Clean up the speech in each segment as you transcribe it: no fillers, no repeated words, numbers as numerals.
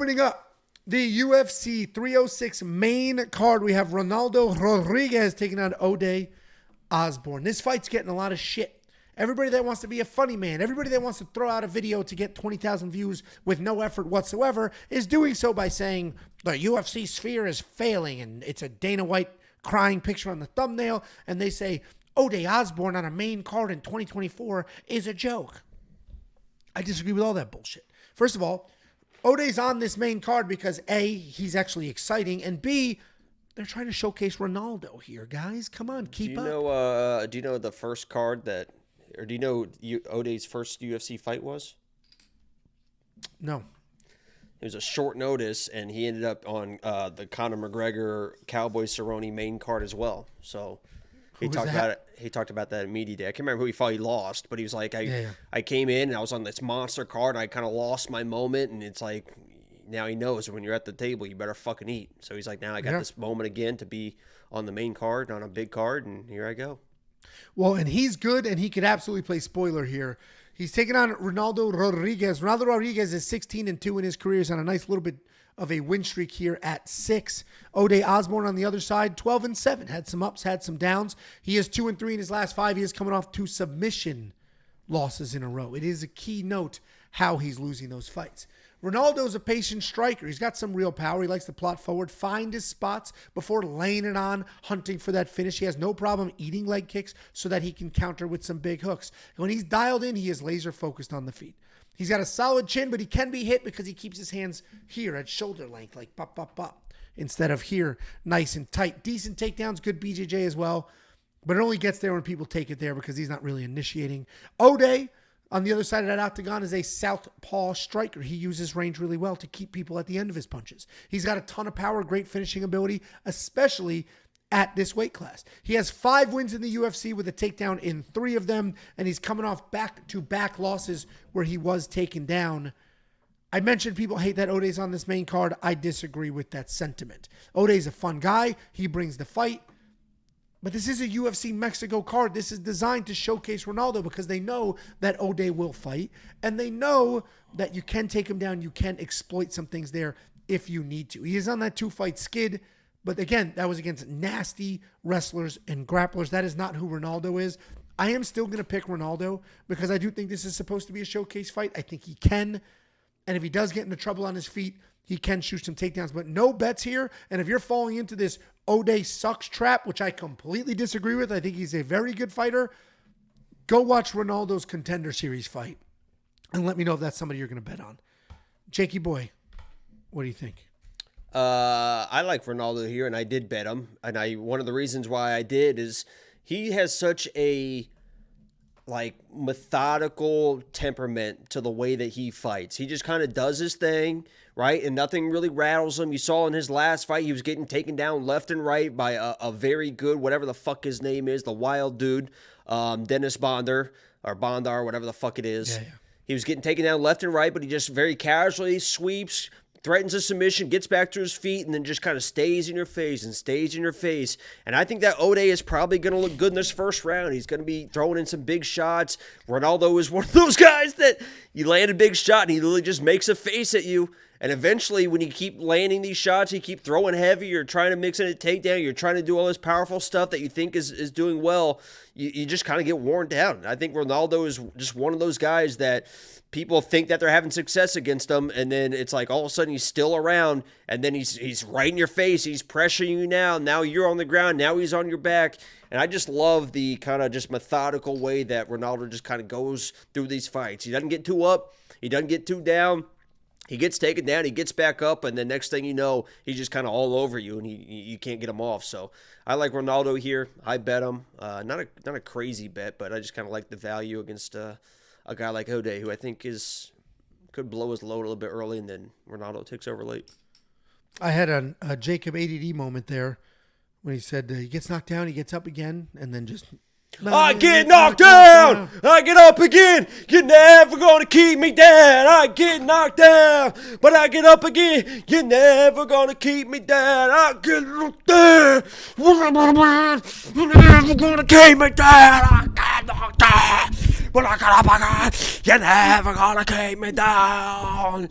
Opening up the UFC 306 main card, we have Ronaldo Rodriguez taking on Ode Osbourne. This fight's getting a lot of shit. Everybody that wants to be a funny man, everybody that wants to throw out a video to get 20,000 views with no effort whatsoever is doing so by saying the UFC sphere is failing, and it's a Dana White crying picture on the thumbnail, and they say Ode Osbourne on a main card in 2024 is a joke. I disagree with all that bullshit. First of all, Ode's on this main card because A, he's actually exciting, and B, they're trying to showcase Ronaldo here, guys. Come on, keep up. Do you know the first card that, or do you know Ode's first UFC fight was? No. It was a short notice, and he ended up on the Conor McGregor Cowboy Cerrone main card as well. So he talked about it. He talked about that in media day. I can't remember who he fought. He lost, but he was like, I came in and I was on this monster card. And I kind of lost my moment, and it's like now he knows when you're at the table, you better fucking eat. So he's like, now I got this moment again to be on the main card, on a big card, and here I go. Well, and he's good, and he could absolutely play spoiler here. He's taking on Ronaldo Rodriguez. Ronaldo Rodriguez is 16-2 in his career. He's on a nice little bit of a win streak here at 6. Ode Osbourne on the other side, 12-7. Had some ups, had some downs. He is 2-3 in his last 5. He is coming off 2 submission losses in a row. It is a key note how he's losing those fights. Ronaldo's a patient striker. He's got some real power. He likes to plot forward, find his spots before laying it on, hunting for that finish. He has no problem eating leg kicks so that he can counter with some big hooks. And when he's dialed in, he is laser focused on the feet. He's got a solid chin, but he can be hit because he keeps his hands here at shoulder length, like pop, pop, pop, instead of here, nice and tight. Decent takedowns, good BJJ as well, but it only gets there when people take it there because he's not really initiating. Ode, on the other side of that octagon, is a southpaw striker. He uses range really well to keep people at the end of his punches. He's got a ton of power, great finishing ability, especially at this weight class. He has 5 wins in the UFC with a takedown in 3 of them, and he's coming off back-to-back losses where he was taken down. I mentioned people hate that Ode's on this main card. I disagree with that sentiment. Ode's a fun guy. He brings the fight. But this is a UFC Mexico card. This is designed to showcase Ronaldo because they know that Ode will fight, and they know that you can take him down. You can exploit some things there if you need to. He is on that 2-fight skid, but again, that was against nasty wrestlers and grapplers. That is not who Ronaldo is. I am still going to pick Ronaldo because I do think this is supposed to be a showcase fight. I think he can, and if he does get into trouble on his feet, he can shoot some takedowns, but no bets here. And if you're falling into this Ode sucks trap, which I completely disagree with, I think he's a very good fighter, go watch Ronaldo's Contender Series fight and let me know if that's somebody you're going to bet on. Jakey boy, what do you think? I like Ronaldo here, and I did bet him. And one of the reasons why I did is he has such a methodical temperament to the way that he fights. He just kind of does his thing, right? And nothing really rattles him. You saw in his last fight, he was getting taken down left and right by a very good, whatever the fuck his name is, the wild dude, Dennis Bondar, or Bondar, whatever the fuck it is. Yeah. He was getting taken down left and right, but he just very casually sweeps, threatens a submission, gets back to his feet, and then just kind of stays in your face and stays in your face. And I think that Ode is probably going to look good in this first round. He's going to be throwing in some big shots. Ronaldo is one of those guys that you land a big shot and he literally just makes a face at you. And eventually, when you keep landing these shots, you keep throwing heavy, you're trying to mix in a takedown, you're trying to do all this powerful stuff that you think is doing well, you just kind of get worn down. I think Ronaldo is just one of those guys that people think that they're having success against him, and then it's like all of a sudden he's still around, and then he's right in your face, he's pressuring you now you're on the ground, now he's on your back. And I just love the kind of just methodical way that Ronaldo just kind of goes through these fights. He doesn't get too up, he doesn't get too down. He gets taken down, he gets back up, and the next thing you know, he's just kind of all over you, and you can't get him off. So I like Ronaldo here. I bet him. Not a crazy bet, but I just kind of like the value against a guy like Ode, who I think could blow his load a little bit early, and then Ronaldo takes over late. I had a Jacob ADD moment there when he said he gets knocked down, he gets up again, and then just... I get knocked down. I get up again. You're never going to keep me down. I get knocked down, but I get up again. You're never going to keep me down. I get knocked down. You're never going to keep me down. I get knocked down, but I get up again. You're never going to keep me down.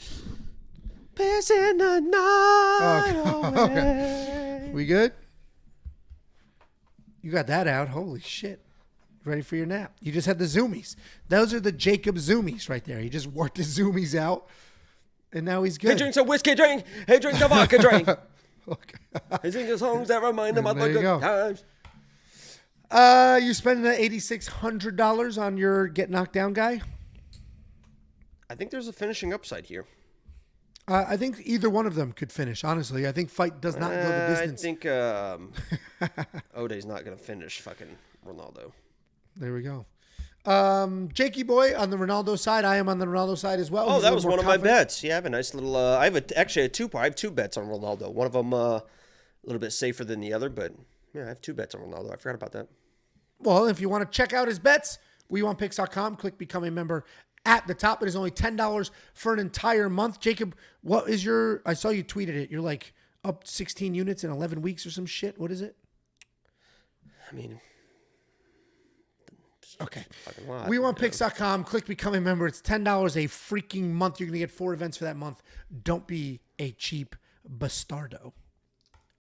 Pissing the night away. Okay. We good? You got that out. Holy shit. Ready for your nap. You just had the zoomies. Those are the Jacob zoomies right there. He just worked the zoomies out, and now he's good. He drinks a whiskey drink. He drinks a vodka drink. Okay. He sings songs that remind him of the There you good go. times. You spending the $8,600 on your get knocked down guy? I think there's a finishing upside here. I think either one of them could finish, honestly. I think fight does not go the distance. I think Ode's not going to finish fucking Ronaldo. There we go. Jakey boy on the Ronaldo side. I am on the Ronaldo side as well. Oh, He's a that little was more one of my confident. bets. Yeah, I have a nice little. I have actually a two. I have two bets on Ronaldo. One of them a little bit safer than the other, but yeah, I have two bets on Ronaldo. I forgot about that. Well, if you want to check out his bets, WeWantPicks.com. Click Become a Member at the top. It is only $10 for an entire month. Jacob, what is your? I saw you tweeted it. You're like up 16 units in 11 weeks or some shit. What is it? I mean, Okay. fucking lot. WeWantPicks.com. Click Become a Member. It's $10 a freaking month. You're going to get 4 events for that month. Don't be a cheap bastardo.